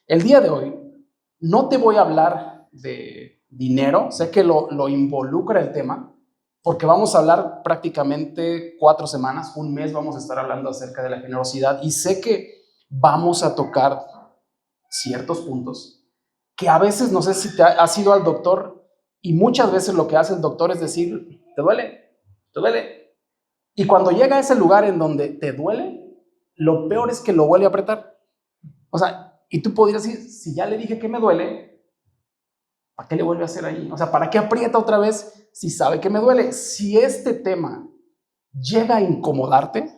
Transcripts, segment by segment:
El día de hoy no te voy a hablar de dinero, sé que lo involucra el tema, porque vamos a hablar prácticamente 4 semanas, un mes vamos a estar hablando acerca de la generosidad y sé que vamos a tocar ciertos puntos que a veces, no sé si te has ido al doctor y muchas veces lo que hace el doctor es decir, ¿te duele? ¿Te duele? Y cuando llega a ese lugar en donde te duele, lo peor es que lo vuelve a apretar. O sea, y tú podrías decir, si ya le dije que me duele, ¿para qué le vuelve a hacer ahí? O sea, ¿para qué aprieta otra vez si sabe que me duele? Si este tema llega a incomodarte,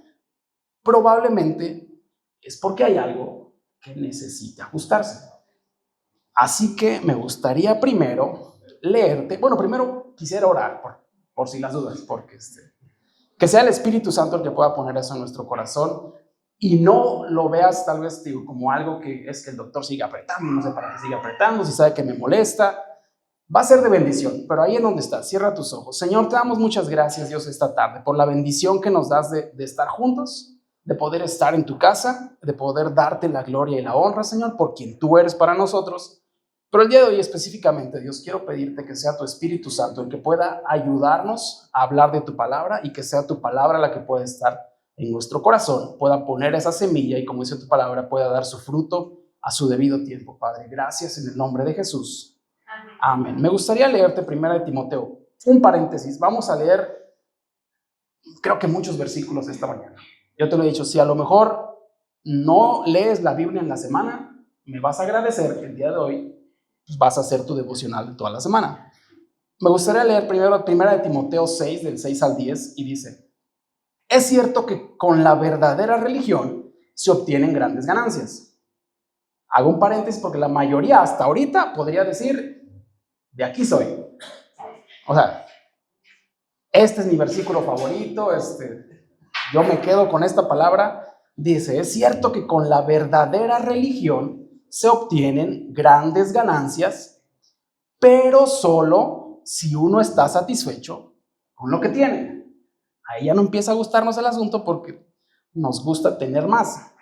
probablemente es porque hay algo que necesita ajustarse. Así que me gustaría primero leerte, bueno, primero quisiera orar por si las dudas, porque que sea el Espíritu Santo el que pueda poner eso en nuestro corazón y no lo veas tal vez como algo que es que el doctor sigue apretando, no sé para qué sigue apretando, si sabe que me molesta, va a ser de bendición, pero ahí en donde estás, cierra tus ojos. Señor, te damos muchas gracias, Dios, esta tarde, por la bendición que nos das de estar juntos, de poder estar en tu casa, de poder darte la gloria y la honra, Señor, por quien tú eres para nosotros. Pero el día de hoy específicamente, Dios, quiero pedirte que sea tu Espíritu Santo el que pueda ayudarnos a hablar de tu palabra y que sea tu palabra la que pueda estar en nuestro corazón, pueda poner esa semilla y, como dice tu palabra, pueda dar su fruto a su debido tiempo, Padre. Gracias en el nombre de Jesús. Amén. Me gustaría leerte 1 Timoteo, un paréntesis. Vamos a leer, creo que muchos versículos esta mañana. Yo te lo he dicho, si a lo mejor no lees la Biblia en la semana, me vas a agradecer que el día de hoy vas a hacer tu devocional de toda la semana. Me gustaría leer primero 1 Timoteo 6, del 6 al 10, y dice, es cierto que con la verdadera religión se obtienen grandes ganancias. Hago un paréntesis porque la mayoría hasta ahorita podría decir, de aquí soy. O sea, este es mi versículo favorito, yo me quedo con esta palabra. Dice, es cierto que con la verdadera religión se obtienen grandes ganancias, pero solo si uno está satisfecho con lo que tiene. Ahí ya no empieza a gustarnos el asunto porque nos gusta tener más.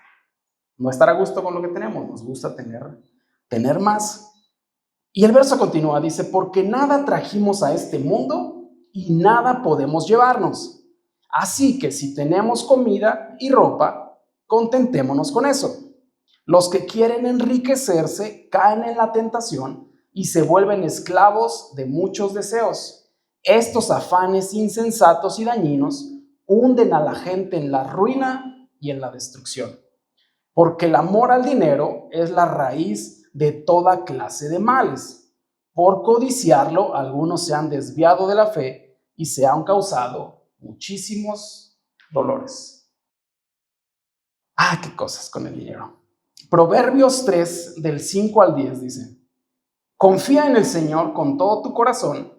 No estar a gusto con lo que tenemos, nos gusta tener más. Y el verso continúa, dice, porque nada trajimos a este mundo y nada podemos llevarnos. Así que si tenemos comida y ropa, contentémonos con eso. Los que quieren enriquecerse caen en la tentación y se vuelven esclavos de muchos deseos. Estos afanes insensatos y dañinos hunden a la gente en la ruina y en la destrucción. Porque el amor al dinero es la raíz de toda clase de males. Por codiciarlo, algunos se han desviado de la fe y se han causado muchísimos dolores. Qué cosas con el dinero. Proverbios 3, del 5 al 10 dice, confía en el Señor con todo tu corazón,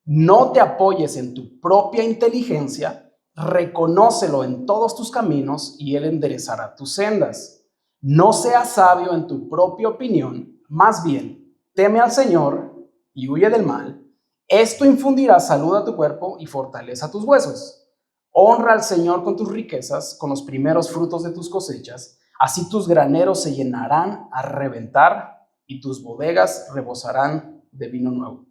no te apoyes en tu propia inteligencia, reconócelo en todos tus caminos y Él enderezará tus sendas. No seas sabio en tu propia opinión, más bien, teme al Señor y huye del mal. Esto infundirá salud a tu cuerpo y fortaleza a tus huesos. Honra al Señor con tus riquezas, con los primeros frutos de tus cosechas. Así tus graneros se llenarán a reventar y tus bodegas rebosarán de vino nuevo.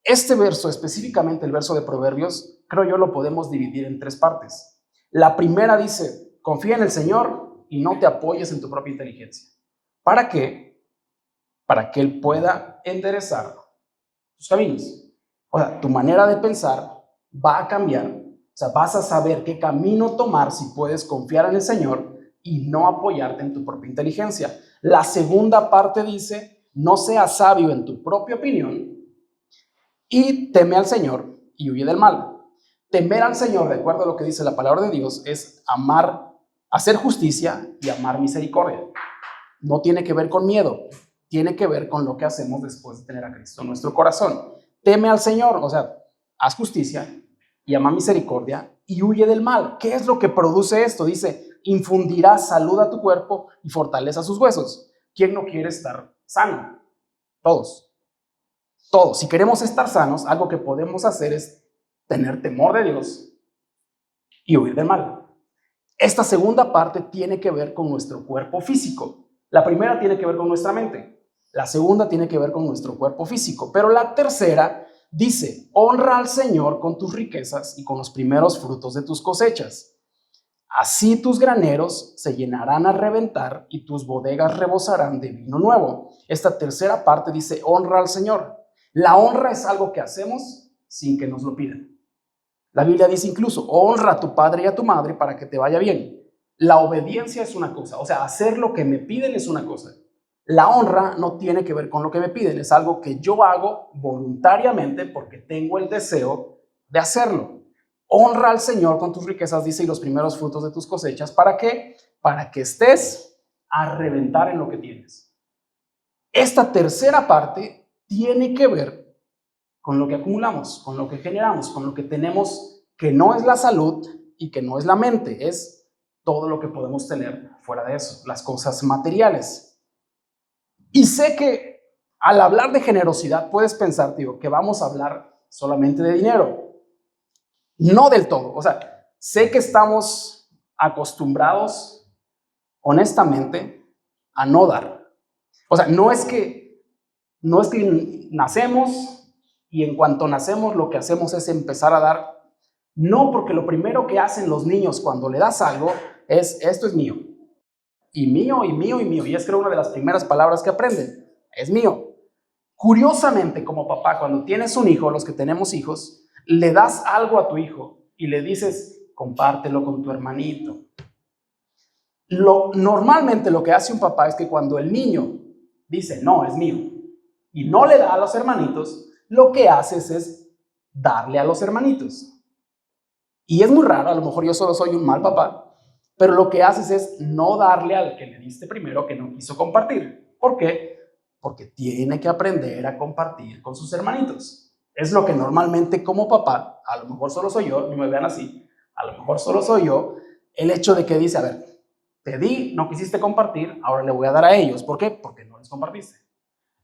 Este verso, específicamente el verso de Proverbios, creo yo lo podemos dividir en 3 partes. La primera dice, confía en el Señor y no te apoyes en tu propia inteligencia. ¿Para qué? Para que Él pueda enderezar tus caminos. O sea, tu manera de pensar va a cambiar. O sea, vas a saber qué camino tomar si puedes confiar en el Señor y no apoyarte en tu propia inteligencia. La segunda parte dice, no seas sabio en tu propia opinión y teme al Señor y huye del mal. Temer al Señor, de acuerdo a lo que dice la palabra de Dios, es amar, hacer justicia y amar misericordia. No tiene que ver con miedo, tiene que ver con lo que hacemos después de tener a Cristo en nuestro corazón. Teme al Señor, o sea, haz justicia y ama misericordia y huye del mal. ¿Qué es lo que produce esto? Dice, infundirá salud a tu cuerpo y fortaleza a sus huesos. ¿Quién no quiere estar sano? Todos. Todos. Si queremos estar sanos, algo que podemos hacer es tener temor de Dios y huir del mal. Esta segunda parte tiene que ver con nuestro cuerpo físico. La primera tiene que ver con nuestra mente. La segunda tiene que ver con nuestro cuerpo físico. Pero la tercera dice, honra al Señor con tus riquezas y con los primeros frutos de tus cosechas. Así tus graneros se llenarán a reventar y tus bodegas rebosarán de vino nuevo. Esta tercera parte dice, honra al Señor. La honra es algo que hacemos sin que nos lo pidan. La Biblia dice incluso, honra a tu padre y a tu madre para que te vaya bien. La obediencia es una cosa, o sea, hacer lo que me piden es una cosa. La honra no tiene que ver con lo que me piden, es algo que yo hago voluntariamente porque tengo el deseo de hacerlo. Honra al Señor con tus riquezas, dice, y los primeros frutos de tus cosechas. ¿Para qué? Para que estés a reventar en lo que tienes. Esta tercera parte tiene que ver con lo que acumulamos, con lo que generamos, con lo que tenemos, que no es la salud y que no es la mente, es todo lo que podemos tener fuera de eso, las cosas materiales. Y sé que al hablar de generosidad puedes pensar, tío, que vamos a hablar solamente de dinero. No del todo, o sea, sé que estamos acostumbrados, honestamente, a no dar. O sea, no es que nacemos y en cuanto nacemos lo que hacemos es empezar a dar. No, porque lo primero que hacen los niños cuando le das algo es, esto es mío. Y mío, y mío, y mío. Y es creo una de las primeras palabras que aprenden. Es mío. Curiosamente, como papá, cuando tienes un hijo, los que tenemos hijos, le das algo a tu hijo y le dices, compártelo con tu hermanito. Normalmente lo que hace un papá es que cuando el niño dice, no, es mío, y no le da a los hermanitos, lo que haces es darle a los hermanitos. Y es muy raro, a lo mejor yo solo soy un mal papá, pero lo que haces es no darle al que le diste primero, que no quiso compartir. ¿Por qué? Porque tiene que aprender a compartir con sus hermanitos. Es lo que normalmente como papá, a lo mejor solo soy yo, no me vean así, a lo mejor solo soy yo, el hecho de que dice, a ver, te di, no quisiste compartir, ahora le voy a dar a ellos. ¿Por qué? Porque no les compartiste.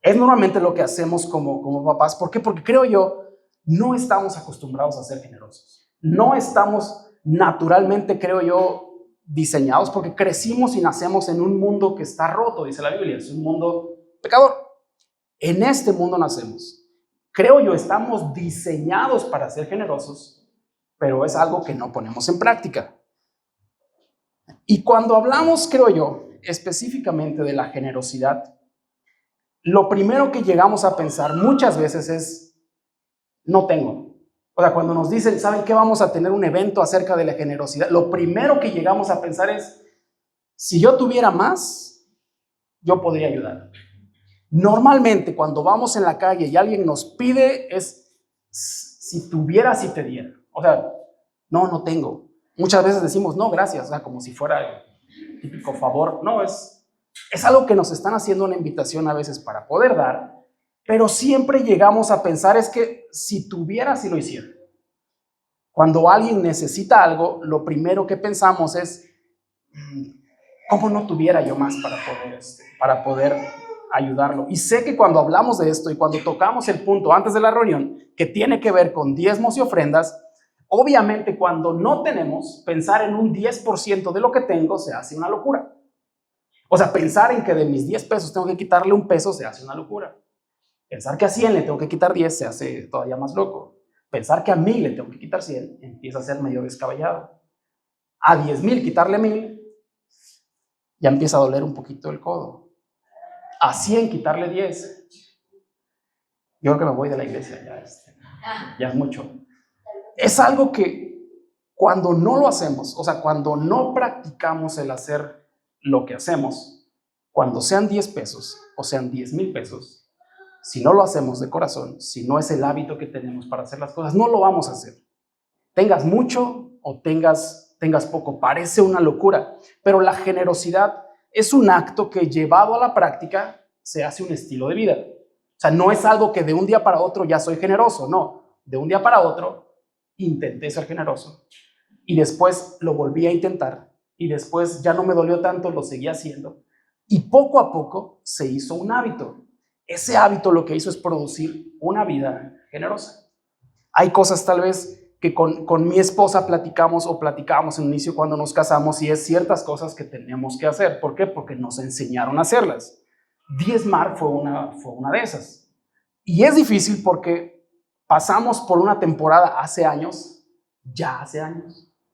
Es normalmente lo que hacemos como papás. ¿Por qué? Porque creo yo, no estamos acostumbrados a ser generosos. No estamos naturalmente, creo yo, diseñados porque crecimos y nacemos en un mundo que está roto, dice la Biblia, es un mundo pecador. En este mundo nacemos. Creo yo, estamos diseñados para ser generosos, pero es algo que no ponemos en práctica. Y cuando hablamos, creo yo, específicamente de la generosidad, lo primero que llegamos a pensar muchas veces es, no tengo. O sea, cuando nos dicen, ¿saben qué? Vamos a tener un evento acerca de la generosidad, lo primero que llegamos a pensar es, si yo tuviera más, yo podría ayudar. Normalmente cuando vamos en la calle y alguien nos pide es, si tuviera, si te diera. O sea, no tengo. Muchas veces decimos, no, gracias, o sea, como si fuera el típico favor. No, es algo que nos están haciendo una invitación a veces para poder dar, pero siempre llegamos a pensar es que si tuviera, si lo hiciera. Cuando alguien necesita algo, lo primero que pensamos es, ¿cómo no tuviera yo más para poder ayudarlo? Y sé que cuando hablamos de esto y cuando tocamos el punto antes de la reunión, que tiene que ver con diezmos y ofrendas, obviamente cuando no tenemos, pensar en un 10% de lo que tengo se hace una locura. O sea, pensar en que de mis 10 pesos tengo que quitarle un peso se hace una locura. Pensar que a 100 le tengo que quitar 10 se hace todavía más loco. Pensar que a 1000 le tengo que quitar 100 empieza a ser medio descabellado. A 10,000 quitarle 1000 ya empieza a doler un poquito el codo. A 100 quitarle 10. Yo creo que me voy de la iglesia, ya es mucho. Es algo que cuando no lo hacemos, o sea, cuando no practicamos el hacer lo que hacemos, cuando sean 10 pesos o sean 10,000 pesos, si no lo hacemos de corazón, si no es el hábito que tenemos para hacer las cosas, no lo vamos a hacer. Tengas mucho o tengas poco, parece una locura, pero la generosidad es un acto que llevado a la práctica se hace un estilo de vida. O sea, no es algo que de un día para otro ya soy generoso, no. De un día para otro intenté ser generoso y después lo volví a intentar y después ya no me dolió tanto, lo seguí haciendo y poco a poco se hizo un hábito. Ese hábito lo que hizo es producir una vida generosa. Hay cosas tal vez que con mi esposa platicábamos en un inicio cuando nos casamos, y es ciertas cosas que tenemos que hacer. ¿Por qué? Porque nos enseñaron a hacerlas. Diezmar fue una de esas. Y es difícil porque pasamos por una temporada hace años,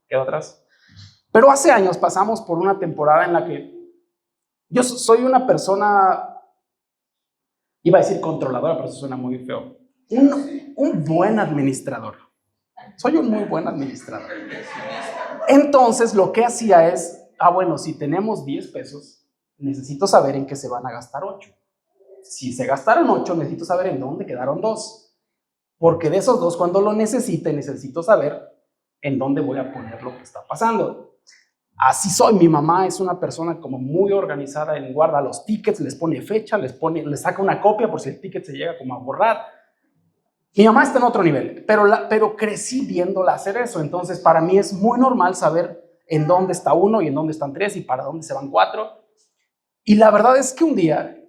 quedó atrás, pero hace años pasamos por una temporada en la que yo soy una persona, iba a decir controladora, pero eso suena muy feo, un buen administrador. Soy un muy buen administrador. Entonces lo que hacía es, bueno, si tenemos 10 pesos, necesito saber en qué se van a gastar 8. Si se gastaron 8, necesito saber en dónde quedaron 2. Porque de esos 2, cuando lo necesito saber en dónde voy a poner lo que está pasando. Así soy. Mi mamá es una persona como muy organizada, en guarda los tickets, les pone fecha, les saca una copia por si el ticket se llega como a borrar. Mi mamá está en otro nivel, pero crecí viéndola hacer eso. Entonces, para mí es muy normal saber en dónde está 1 y en dónde están 3 y para dónde se van 4. Y la verdad es que un día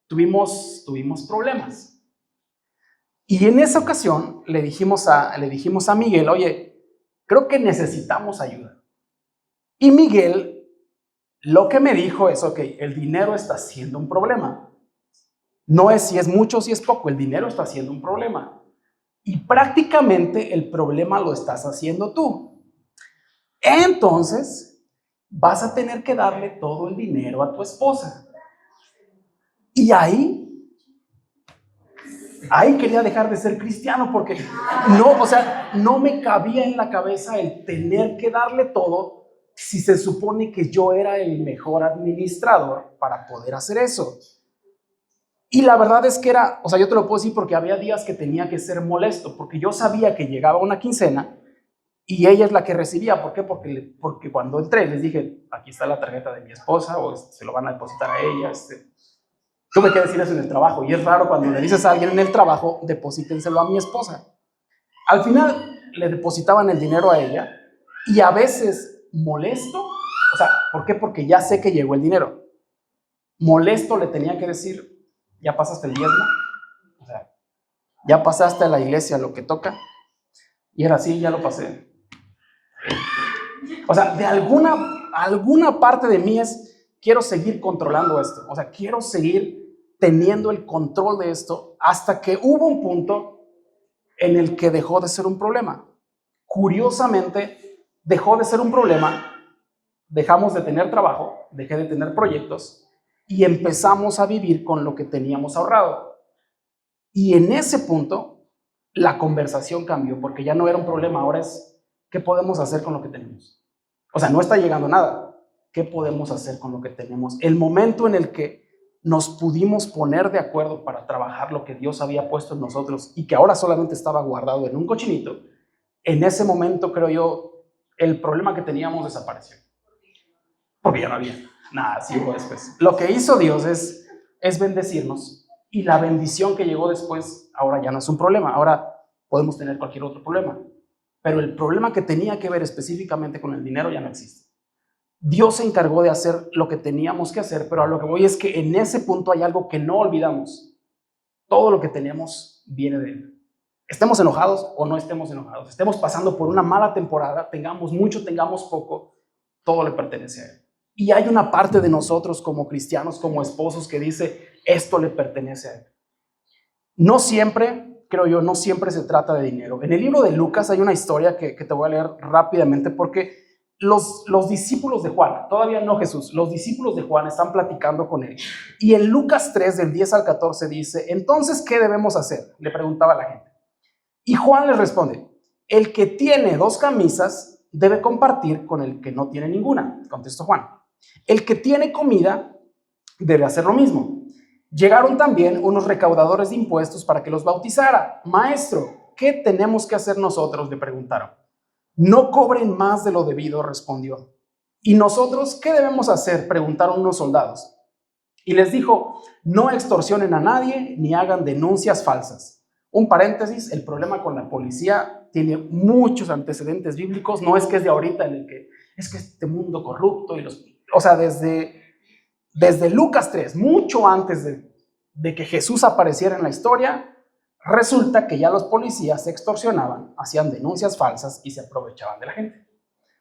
tuvimos problemas. Y en esa ocasión le dijimos a Miguel, oye, creo que necesitamos ayuda. Y Miguel lo que me dijo es, ok, el dinero está siendo un problema. No es si es mucho o si es poco, el dinero está siendo un problema. Y prácticamente el problema lo estás haciendo tú. Entonces, vas a tener que darle todo el dinero a tu esposa. Y ahí quería dejar de ser cristiano porque no me cabía en la cabeza el tener que darle todo si se supone que yo era el mejor administrador para poder hacer eso. Y la verdad es que yo te lo puedo decir porque había días que tenía que ser molesto, porque yo sabía que llegaba una quincena y ella es la que recibía. ¿Por qué? Porque cuando entré les dije, aquí está la tarjeta de mi esposa, o se lo van a depositar a ella. Tuve que decir eso en el trabajo, y es raro cuando le dices a alguien en el trabajo, deposítenselo a mi esposa. Al final le depositaban el dinero a ella, y a veces molesto, ¿por qué? Porque ya sé que llegó el dinero. Molesto le tenía que decir, ¿ya pasaste el diezmo? ¿Ya pasaste a la iglesia lo que toca? Y era así, ya lo pasé. De alguna parte de mí quiero seguir controlando esto. Quiero seguir teniendo el control de esto, hasta que hubo un punto en el que dejó de ser un problema. Curiosamente, dejó de ser un problema. Dejamos de tener trabajo, dejé de tener proyectos y empezamos a vivir con lo que teníamos ahorrado. Y en ese punto, la conversación cambió, porque ya no era un problema, ahora es, ¿qué podemos hacer con lo que tenemos? No está llegando nada. ¿Qué podemos hacer con lo que tenemos? El momento en el que nos pudimos poner de acuerdo para trabajar lo que Dios había puesto en nosotros y que ahora solamente estaba guardado en un cochinito, en ese momento, creo yo, el problema que teníamos desapareció. Porque ya no había nada, sí hubo después. Lo que hizo Dios es bendecirnos, y la bendición que llegó después ahora ya no es un problema. Ahora podemos tener cualquier otro problema, pero el problema que tenía que ver específicamente con el dinero ya no existe. Dios se encargó de hacer lo que teníamos que hacer, pero a lo que voy es que en ese punto hay algo que no olvidamos. Todo lo que tenemos viene de Él. Estemos enojados o no estemos enojados, estemos pasando por una mala temporada, tengamos mucho, tengamos poco, todo le pertenece a Él. Y hay una parte de nosotros como cristianos, como esposos, que dice, esto le pertenece a Él. No siempre, creo yo, no siempre se trata de dinero. En el libro de Lucas hay una historia que te voy a leer rápidamente, porque los discípulos de Juan, todavía no Jesús, los discípulos de Juan están platicando con él. Y en Lucas 3, del 10 al 14 dice, entonces, ¿qué debemos hacer?, le preguntaba a la gente. Y Juan les responde, el que tiene 2 camisas debe compartir con el que no tiene ninguna, contestó Juan. El que tiene comida debe hacer lo mismo. Llegaron también unos recaudadores de impuestos para que los bautizara. Maestro, ¿qué tenemos que hacer nosotros?, le preguntaron. No cobren más de lo debido, respondió. ¿Y nosotros qué debemos hacer?, preguntaron unos soldados. Y les dijo, no extorsionen a nadie ni hagan denuncias falsas. Un paréntesis, el problema con la policía tiene muchos antecedentes bíblicos. No es que es de ahorita en el que es que este mundo corrupto y desde Lucas 3, mucho antes de que Jesús apareciera en la historia, Resulta que ya los policías se extorsionaban, hacían denuncias falsas y se aprovechaban de la gente.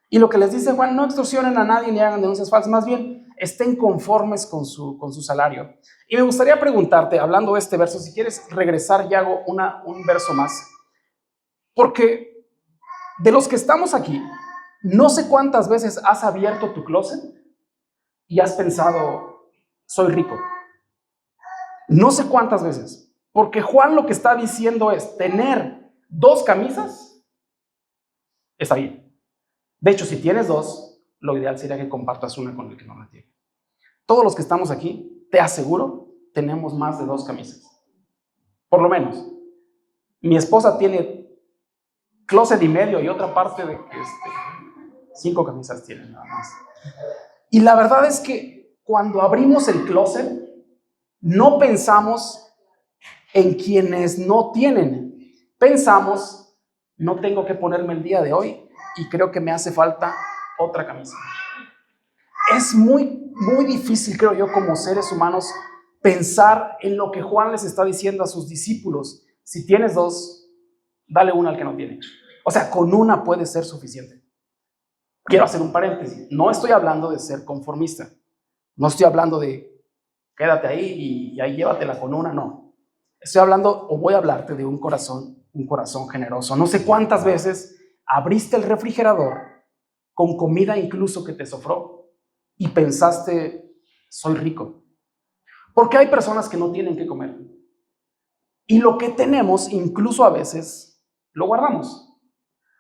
Y lo que les dice Juan, no extorsionen a nadie ni hagan denuncias falsas, más bien estén conformes con su salario. Y me gustaría preguntarte, hablando de este verso, si quieres regresar y hago un verso más, porque de los que estamos aquí, no sé cuántas veces has abierto tu closet y has pensado, soy rico. No sé cuántas veces, porque Juan lo que está diciendo es, tener 2 camisas está bien. De hecho, si tienes 2, lo ideal sería que compartas una con el que no la tiene. Todos los que estamos aquí, te aseguro, tenemos más de 2 camisas. Por lo menos. Mi esposa tiene closet y medio y otra parte de 5 camisas tiene nada más. Y la verdad es que cuando abrimos el closet, no pensamos en quienes no tienen. Pensamos, no tengo que ponerme el día de hoy y creo que me hace falta otra camisa. Es muy, muy difícil, creo yo, como seres humanos, pensar en lo que Juan les está diciendo a sus discípulos. Si tienes 2, dale una al que no tiene. O sea, con una puede ser suficiente. Quiero hacer un paréntesis. No estoy hablando de ser conformista. No estoy hablando de quédate ahí y ahí llévatela con una, no. Estoy hablando, o voy a hablarte de un corazón generoso. No sé cuántas veces abriste el refrigerador con comida incluso que te sobró y pensaste, soy rico. Porque hay personas que no tienen que comer. Y lo que tenemos, incluso a veces, lo guardamos.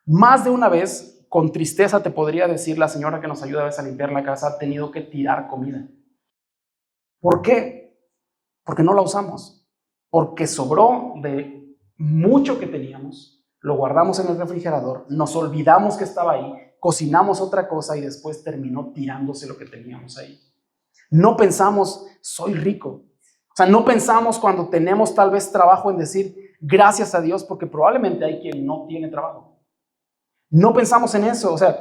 Más de una vez, con tristeza te podría decir la señora que nos ayuda a veces a limpiar la casa, ha tenido que tirar comida. ¿Por qué? Porque no la usamos. Porque sobró de mucho que teníamos, lo guardamos en el refrigerador, nos olvidamos que estaba ahí, cocinamos otra cosa y después terminó tirándose lo que teníamos ahí. No pensamos, soy rico. O sea, no pensamos cuando tenemos tal vez trabajo en decir, gracias a Dios, porque probablemente hay quien no tiene trabajo. No pensamos en eso, o sea,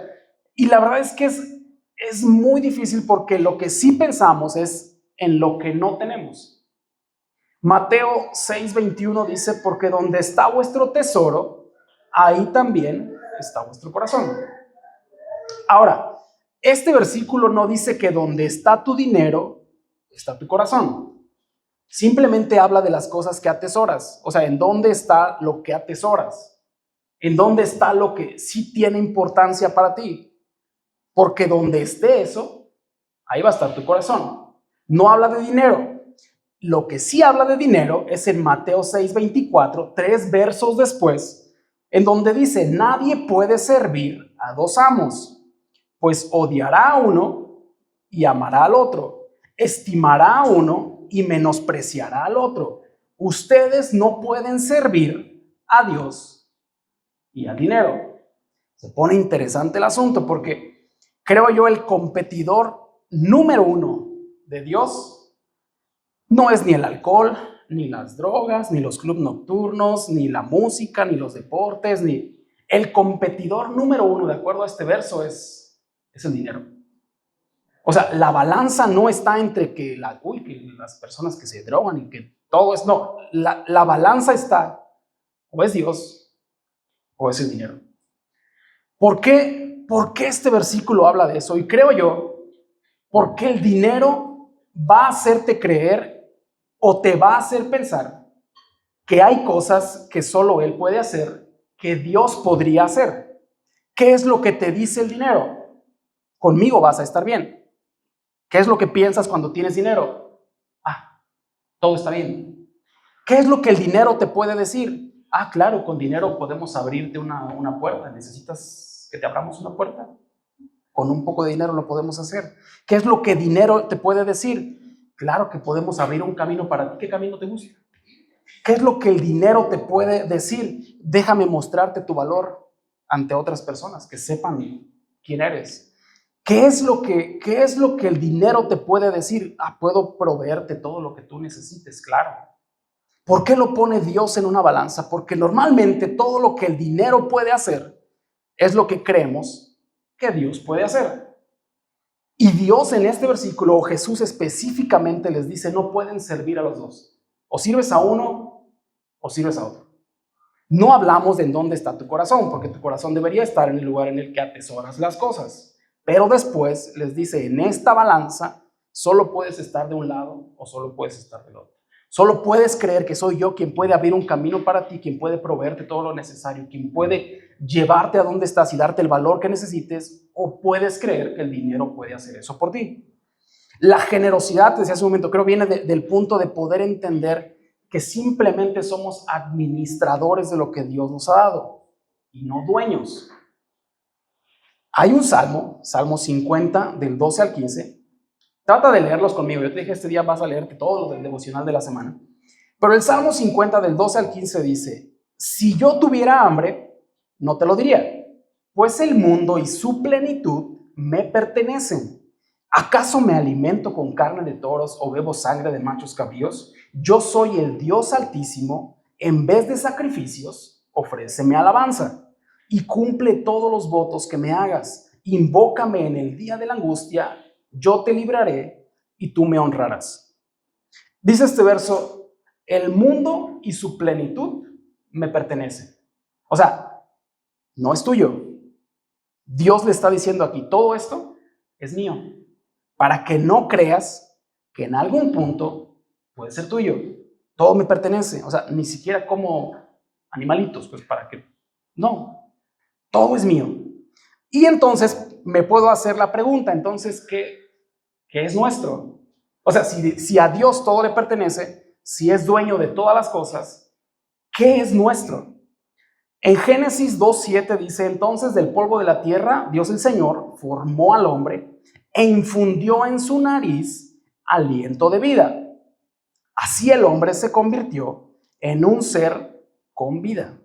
y la verdad es que es muy difícil porque lo que sí pensamos es en lo que no tenemos. Mateo 6:21 dice, porque donde está vuestro tesoro, ahí también está vuestro corazón. Ahora, este versículo no dice que donde está tu dinero, está tu corazón. Simplemente habla de las cosas que atesoras. O sea, en dónde está lo que atesoras. En dónde está lo que sí tiene importancia para ti. Porque donde esté eso, ahí va a estar tu corazón. No habla de dinero. Lo que sí habla de dinero es en Mateo 6:24, 3 versos después, en donde dice, nadie puede servir a 2 amos, pues odiará a uno y amará al otro, estimará a uno y menospreciará al otro. Ustedes no pueden servir a Dios y al dinero. Se pone interesante el asunto porque creo yo el competidor número 1 de Dios no es ni el alcohol, ni las drogas, ni los clubes nocturnos, ni la música, ni los deportes, ni el competidor número 1, de acuerdo a este verso, es el dinero. O sea, la balanza no está entre que las personas que se drogan y que todo es, no, la balanza está, o es Dios, o es el dinero. ¿Por qué este versículo habla de eso? Y creo yo, porque el dinero va a hacerte creer o te va a hacer pensar que hay cosas que solo Él puede hacer, que Dios podría hacer. ¿Qué es lo que te dice el dinero? Conmigo vas a estar bien. ¿Qué es lo que piensas cuando tienes dinero? Todo está bien. ¿Qué es lo que el dinero te puede decir? Claro, con dinero podemos abrirte una puerta. ¿Necesitas que te abramos una puerta? Con un poco de dinero lo podemos hacer. ¿Qué es lo que dinero te puede decir? Claro que podemos abrir un camino para ti. ¿Qué camino te gusta? ¿Qué es lo que el dinero te puede decir? Déjame mostrarte tu valor ante otras personas, que sepan quién eres. ¿Qué es lo que el dinero te puede decir? Puedo proveerte todo lo que tú necesites, claro. ¿Por qué lo pone Dios en una balanza? Porque normalmente todo lo que el dinero puede hacer es lo que creemos que Dios puede hacer. Y Dios en este versículo, o Jesús específicamente les dice, no pueden servir a los dos. O sirves a uno o sirves a otro. No hablamos de en dónde está tu corazón, porque tu corazón debería estar en el lugar en el que atesoras las cosas. Pero después les dice, en esta balanza solo puedes estar de un lado o solo puedes estar del otro. Solo puedes creer que soy yo quien puede abrir un camino para ti, quien puede proveerte todo lo necesario, quien puede llevarte a donde estás y darte el valor que necesites, o puedes creer que el dinero puede hacer eso por ti. La generosidad, te decía hace un momento, creo viene del punto de poder entender que simplemente somos administradores de lo que Dios nos ha dado y no dueños. Hay un salmo, Salmo 50, del 12 al 15. Trata de leerlos conmigo. Yo te dije, este día vas a leerte todos los del devocional de la semana. Pero el Salmo 50, del 12 al 15 dice, si yo tuviera hambre, no te lo diría, pues el mundo y su plenitud me pertenecen. ¿Acaso me alimento con carne de toros o bebo sangre de machos cabríos? Yo soy el Dios Altísimo, en vez de sacrificios, ofréceme alabanza y cumple todos los votos que me hagas. Invócame en el día de la angustia, yo te libraré y tú me honrarás. Dice este verso, el mundo y su plenitud me pertenecen. O sea, no es tuyo. Dios le está diciendo aquí, todo esto es mío, para que no creas que en algún punto puede ser tuyo. Todo me pertenece. O sea, ni siquiera como animalitos, pues para que... No, todo es mío. Y entonces me puedo hacer la pregunta, entonces, ¿qué es nuestro? O sea, si a Dios todo le pertenece, si es dueño de todas las cosas, ¿qué es nuestro? En Génesis 2:7 dice, entonces del polvo de la tierra, Dios el Señor formó al hombre e infundió en su nariz aliento de vida. Así el hombre se convirtió en un ser con vida.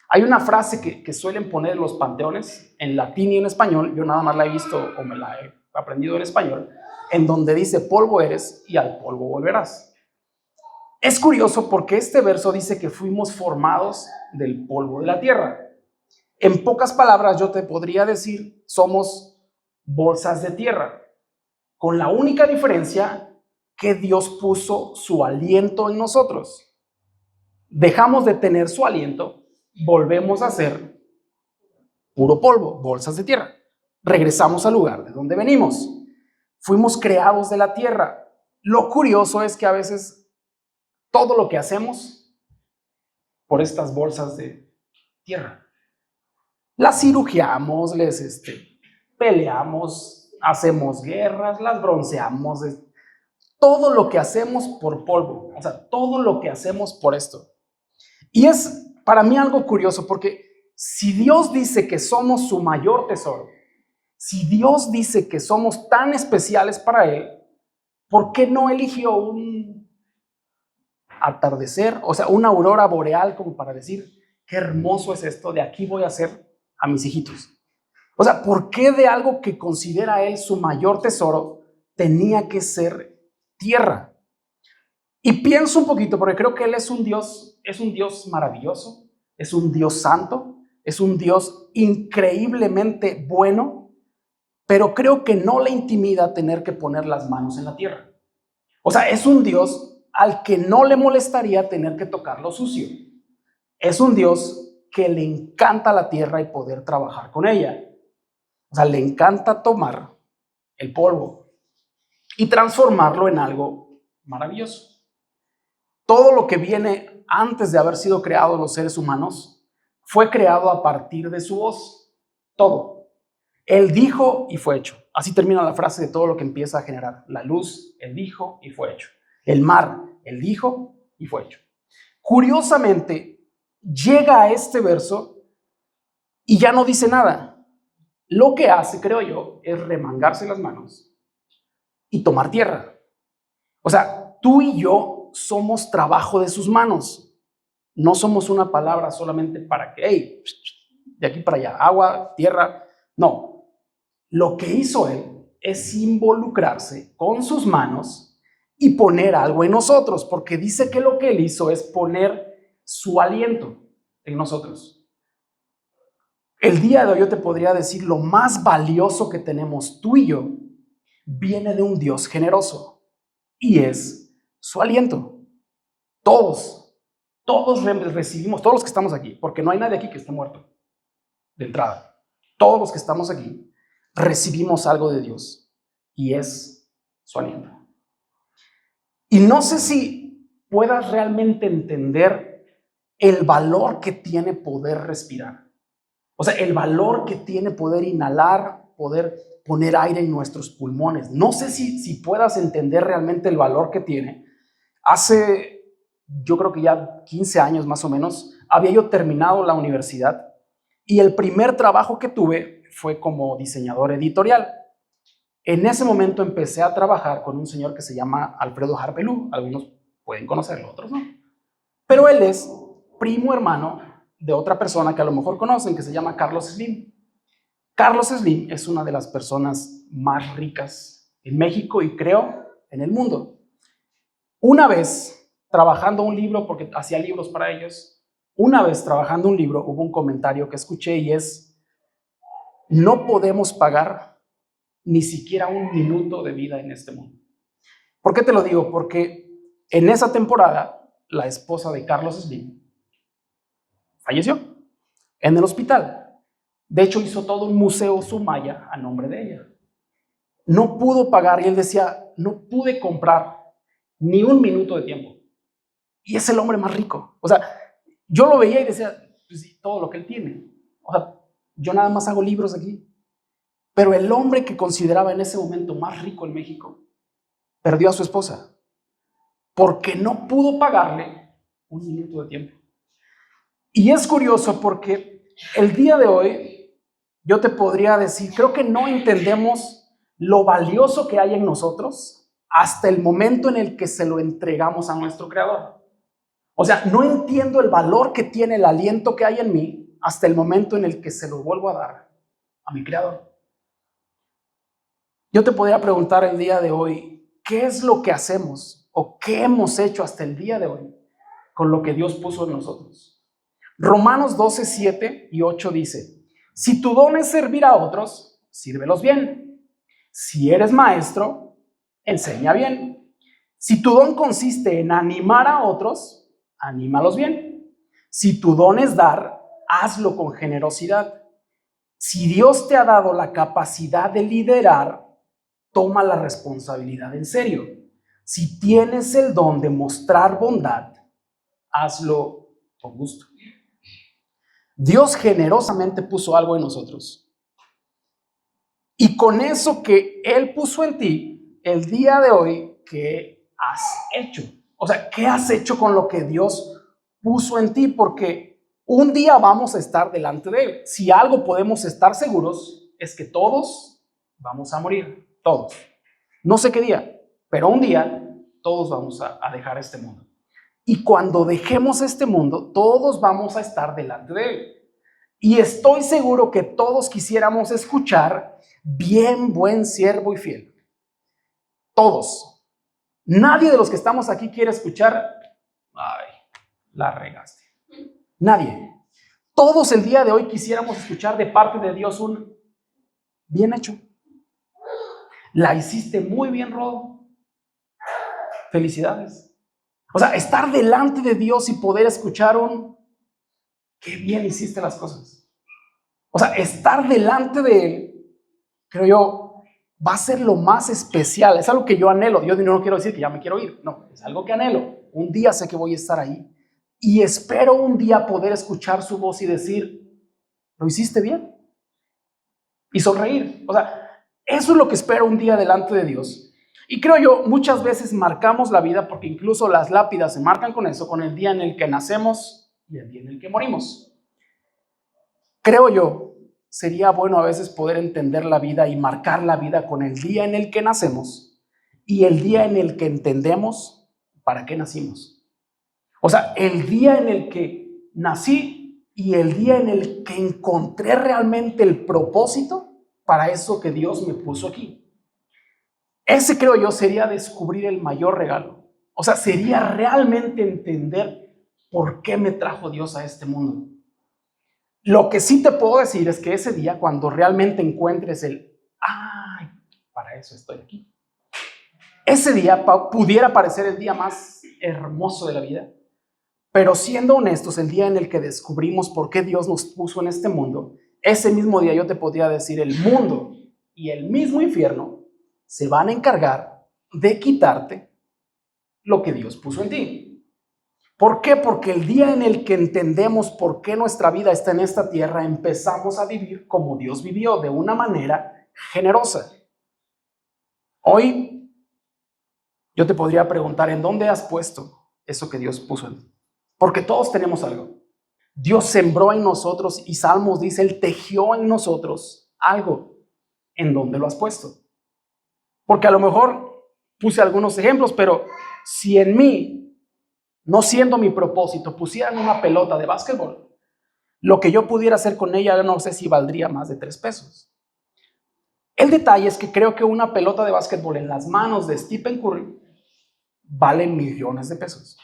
Hay una frase que suelen poner en los panteones, en latín y en español, yo nada más la he visto o me la he aprendido en español, en donde dice, polvo eres y al polvo volverás. Es curioso porque este verso dice que fuimos formados del polvo de la tierra. En pocas palabras yo te podría decir, somos bolsas de tierra, con la única diferencia que Dios puso su aliento en nosotros. Dejamos de tener su aliento, volvemos a ser puro polvo, bolsas de tierra. Regresamos al lugar de donde venimos. Fuimos creados de la tierra. Lo curioso es que a veces todo lo que hacemos por estas bolsas de tierra, las cirugiamos, les peleamos, hacemos guerras, las bronceamos, todo lo que hacemos por polvo, o sea, todo lo que hacemos por esto. Y es para mí algo curioso porque si Dios dice que somos su mayor tesoro, si Dios dice que somos tan especiales para Él, ¿por qué no eligió un atardecer, o sea, una aurora boreal como para decir, qué hermoso es esto, de aquí voy a hacer a mis hijitos? O sea, ¿por qué de algo que considera Él su mayor tesoro tenía que ser tierra? Y pienso un poquito, porque creo que Él es un Dios maravilloso, es un Dios santo, es un Dios increíblemente bueno, pero creo que no le intimida tener que poner las manos en la tierra. O sea, es un Dios al que no le molestaría tener que tocar lo sucio. Es un Dios que le encanta la tierra y poder trabajar con ella. O sea, le encanta tomar el polvo y transformarlo en algo maravilloso. Todo lo que viene antes de haber sido creados los seres humanos fue creado a partir de su voz. Todo. Él dijo y fue hecho. Así termina la frase de todo lo que empieza a generar. La luz, Él dijo y fue hecho. El mar, Él dijo y fue hecho. Curiosamente, llega a este verso y ya no dice nada. Lo que hace, creo yo, es remangarse las manos y tomar tierra. O sea, tú y yo somos trabajo de sus manos. No somos una palabra solamente para que, hey, de aquí para allá, agua, tierra. No. Lo que hizo Él es involucrarse con sus manos y poner algo en nosotros, porque dice que lo que Él hizo es poner su aliento en nosotros. El día de hoy yo te podría decir, lo más valioso que tenemos tú y yo viene de un Dios generoso y es su aliento. Todos Todos recibimos, todos los que estamos aquí, porque no hay nadie aquí que esté muerto, de entrada. Todos los que estamos aquí recibimos algo de Dios y es su aliento. Y no sé si puedas realmente entender el valor que tiene poder respirar. O sea, el valor que tiene poder inhalar, poder poner aire en nuestros pulmones. No sé si puedas entender realmente el valor que tiene. Hace, yo creo que ya 15 años más o menos, había yo terminado la universidad y el primer trabajo que tuve fue como diseñador editorial. En ese momento empecé a trabajar con un señor que se llama Alfredo Harpelú. Algunos pueden conocerlo, otros no. Pero él es primo hermano de otra persona que a lo mejor conocen, que se llama Carlos Slim. Carlos Slim es una de las personas más ricas en México y creo en el mundo. Una vez trabajando un libro, porque hacía libros para ellos, una vez trabajando un libro hubo un comentario que escuché y es: no podemos pagar ni siquiera un minuto de vida en este mundo. ¿Por qué te lo digo? Porque en esa temporada la esposa de Carlos Slim falleció en el hospital. De hecho, hizo todo un museo sumaya a nombre de ella. No pudo pagar y él decía, no pude comprar ni un minuto de tiempo. Y es el hombre más rico. O sea, yo lo veía y decía, pues sí, todo lo que él tiene. O sea, yo nada más hago libros aquí. Pero el hombre que consideraba en ese momento más rico en México perdió a su esposa porque no pudo pagarle un minuto de tiempo. Y es curioso porque el día de hoy yo te podría decir, creo que no entendemos lo valioso que hay en nosotros hasta el momento en el que se lo entregamos a nuestro Creador. O sea, no entiendo el valor que tiene el aliento que hay en mí hasta el momento en el que se lo vuelvo a dar a mi Creador. Yo te podría preguntar el día de hoy, ¿qué es lo que hacemos o qué hemos hecho hasta el día de hoy con lo que Dios puso en nosotros? Romanos 12, 7 y 8 dice, si tu don es servir a otros, sírvelos bien. Si eres maestro, enseña bien. Si tu don consiste en animar a otros, anímalos bien. Si tu don es dar, hazlo con generosidad. Si Dios te ha dado la capacidad de liderar, toma la responsabilidad en serio. Si tienes el don de mostrar bondad, hazlo con gusto. Dios generosamente puso algo en nosotros. Y con eso que Él puso en ti, el día de hoy, ¿qué has hecho? O sea, ¿qué has hecho con lo que Dios puso en ti? Porque un día vamos a estar delante de Él. Si algo podemos estar seguros, es que todos vamos a morir. Todos. No sé qué día, pero un día todos vamos a dejar este mundo. Y cuando dejemos este mundo, todos vamos a estar delante de Él. Y estoy seguro que todos quisiéramos escuchar, bien, buen siervo y fiel. Todos. Nadie de los que estamos aquí quiere escuchar, ay, la regaste. Nadie. Todos el día de hoy quisiéramos escuchar de parte de Dios un bien hecho. La hiciste muy bien, Rodo. Felicidades. O sea, estar delante de Dios y poder escuchar un qué bien hiciste las cosas. O sea, estar delante de Él, creo yo, va a ser lo más especial. Es algo que yo anhelo. Yo no quiero decir que ya me quiero ir. No, es algo que anhelo. Un día sé que voy a estar ahí. Y espero un día poder escuchar su voz y decir, ¿lo hiciste bien? Y sonreír. O sea, eso es lo que espero un día delante de Dios. Y creo yo, muchas veces marcamos la vida, porque incluso las lápidas se marcan con eso, con el día en el que nacemos y el día en el que morimos. Creo yo, sería bueno a veces poder entender la vida y marcar la vida con el día en el que nacemos y el día en el que entendemos para qué nacimos. O sea, el día en el que nací y el día en el que encontré realmente el propósito para eso que Dios me puso aquí. Ese, creo yo, sería descubrir el mayor regalo. O sea, sería realmente entender por qué me trajo Dios a este mundo. Lo que sí te puedo decir es que ese día, cuando realmente encuentres el, ay, para eso estoy aquí. Ese día pudiera parecer el día más hermoso de la vida, Pero siendo honestos, el día en el que descubrimos por qué Dios nos puso en este mundo, ese mismo día yo te podría decir, el mundo y el mismo infierno se van a encargar de quitarte lo que Dios puso en ti. ¿Por qué? Porque el día en el que entendemos por qué nuestra vida está en esta tierra, empezamos a vivir como Dios vivió, de una manera generosa. Hoy yo te podría preguntar, ¿en dónde has puesto eso que Dios puso en ti? Porque todos tenemos algo. Dios sembró en nosotros y Salmos dice, Él tejió en nosotros algo. ¿En dónde lo has puesto? Porque a lo mejor puse algunos ejemplos, pero si en mí, no siendo mi propósito, pusieran una pelota de básquetbol, lo que yo pudiera hacer con ella no sé si valdría más de 3 pesos. El detalle es que creo que una pelota de básquetbol en las manos de Stephen Curry vale millones de pesos.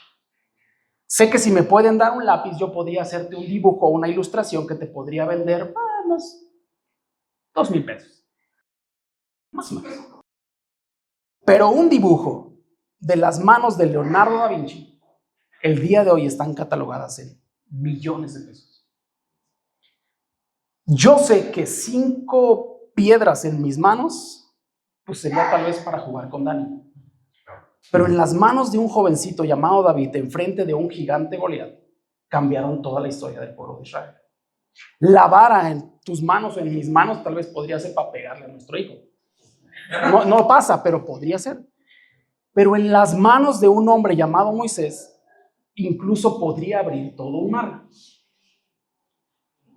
Sé que si me pueden dar un lápiz, yo podría hacerte un dibujo o una ilustración que te podría vender unos 2,000 pesos. Más o menos. Pero un dibujo de las manos de Leonardo da Vinci, el día de hoy están catalogadas en millones de pesos. Yo sé que 5 piedras en mis manos, pues sería tal vez para jugar con Dani. Pero en las manos de un jovencito llamado David, enfrente de un gigante Goliat, cambiaron toda la historia del pueblo de Israel. La vara en tus manos o en mis manos tal vez podría ser para pegarle a nuestro hijo. No pasa, pero podría ser. Pero en las manos de un hombre llamado Moisés, incluso podría abrir todo un mar.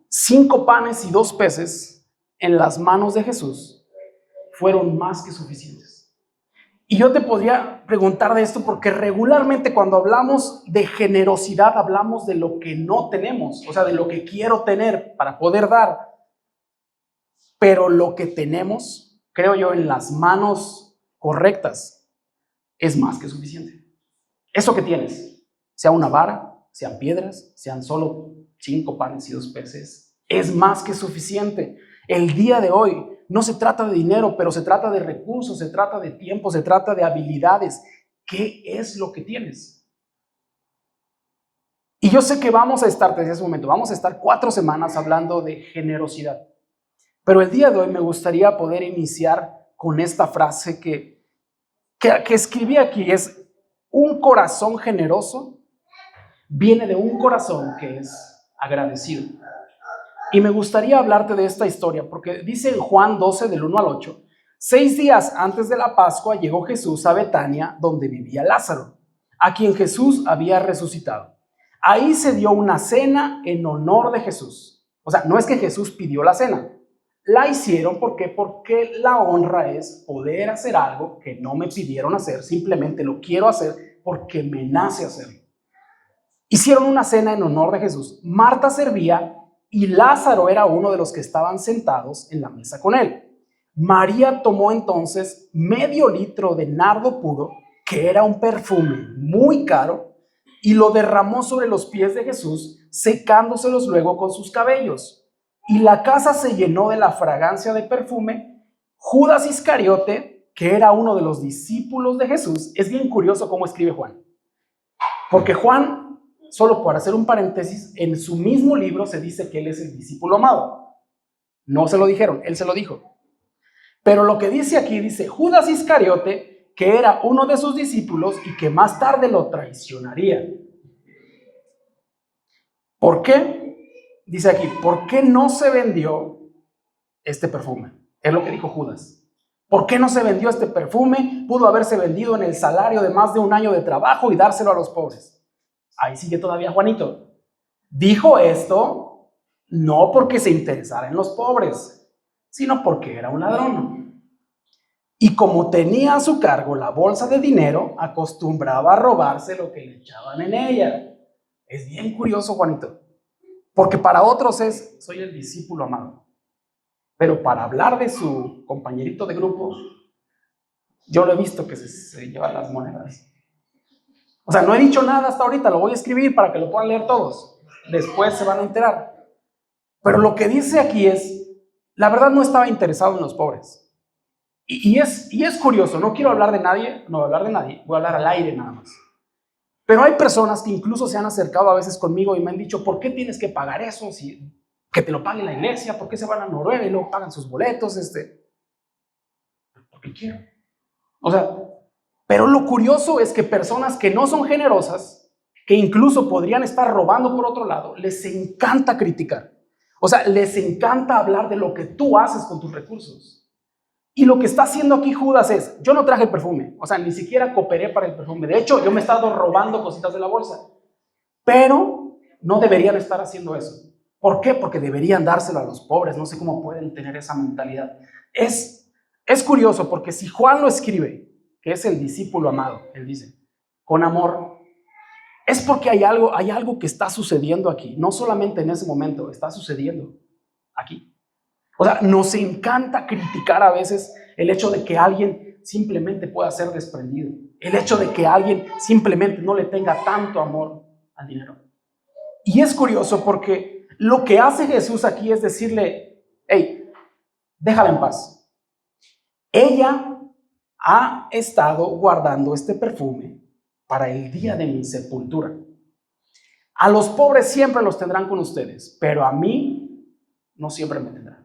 5 panes y 2 peces en las manos de Jesús fueron más que suficientes. Y yo te podría preguntar de esto porque regularmente cuando hablamos de generosidad hablamos de lo que no tenemos, o sea, de lo que quiero tener para poder dar. Pero lo que tenemos, creo yo, en las manos correctas es más que suficiente. Eso que tienes, sea una vara, sean piedras, sean solo 5 panes y 2 peces, es más que suficiente. El día de hoy no se trata de dinero, pero se trata de recursos, se trata de tiempo, se trata de habilidades. ¿Qué es lo que tienes? Y yo sé que vamos a estar, desde ese momento, vamos a estar 4 semanas hablando de generosidad. Pero el día de hoy me gustaría poder iniciar con esta frase que escribí aquí, es: un corazón generoso viene de un corazón que es agradecido. Y me gustaría hablarte de esta historia porque dice en Juan 12 del 1 al 8, 6 días antes de la Pascua llegó Jesús a Betania, donde vivía Lázaro, a quien Jesús había resucitado. Ahí se dio una cena en honor de Jesús. O sea, no es que Jesús pidió la cena, la hicieron porque la honra es poder hacer algo que no me pidieron hacer, simplemente lo quiero hacer porque me nace hacerlo. Hicieron una cena en honor de Jesús. Marta servía y Lázaro era uno de los que estaban sentados en la mesa con él. María tomó entonces medio litro de nardo puro, que era un perfume muy caro, y lo derramó sobre los pies de Jesús, secándoselos luego con sus cabellos. Y la casa se llenó de la fragancia de perfume. Judas Iscariote, que era uno de los discípulos de Jesús, es bien curioso cómo escribe Juan. Porque Juan, solo por hacer un paréntesis, en su mismo libro se dice que él es el discípulo amado. No se lo dijeron, él se lo dijo. Pero lo que dice aquí, dice Judas Iscariote, que era uno de sus discípulos y que más tarde lo traicionaría. ¿Por qué? Dice aquí, ¿por qué no se vendió este perfume? Es lo que dijo Judas. ¿Por qué no se vendió este perfume? Pudo haberse vendido en el salario de más de un año de trabajo y dárselo a los pobres. Ahí sigue todavía Juanito. Dijo esto no porque se interesara en los pobres, sino porque era un ladrón. Y como tenía a su cargo la bolsa de dinero, acostumbraba a robarse lo que le echaban en ella. Es bien curioso, Juanito. Porque para otros soy el discípulo amado. Pero para hablar de su compañerito de grupo, yo lo he visto que se lleva las monedas. O sea, no he dicho nada hasta ahorita, lo voy a escribir para que lo puedan leer todos. Después se van a enterar. Pero lo que dice aquí es, la verdad no estaba interesado en los pobres. Y es curioso, no quiero hablar de nadie, voy a hablar al aire nada más. Pero hay personas que incluso se han acercado a veces conmigo y me han dicho, ¿por qué tienes que pagar eso? Si que te lo pague la iglesia, ¿por qué se van a Noruega y luego pagan sus boletos? Porque quiero. O sea, pero lo curioso es que personas que no son generosas, que incluso podrían estar robando por otro lado, les encanta criticar. O sea, les encanta hablar de lo que tú haces con tus recursos. Y lo que está haciendo aquí Judas es, yo no traje el perfume, o sea, ni siquiera cooperé para el perfume. De hecho, yo me he estado robando cositas de la bolsa. Pero no deberían estar haciendo eso. ¿Por qué? Porque deberían dárselo a los pobres. No sé cómo pueden tener esa mentalidad. Es curioso porque si Juan lo escribe, que es el discípulo amado, él dice, con amor, es porque hay algo que está sucediendo aquí. No solamente en ese momento, está sucediendo aquí. O sea, nos encanta criticar a veces el hecho de que alguien simplemente pueda ser desprendido. El hecho de que alguien simplemente no le tenga tanto amor al dinero. Y es curioso porque lo que hace Jesús aquí es decirle, hey, déjala en paz. Ella ha estado guardando este perfume para el día de mi sepultura. A los pobres siempre los tendrán con ustedes, pero a mí no siempre me tendrán.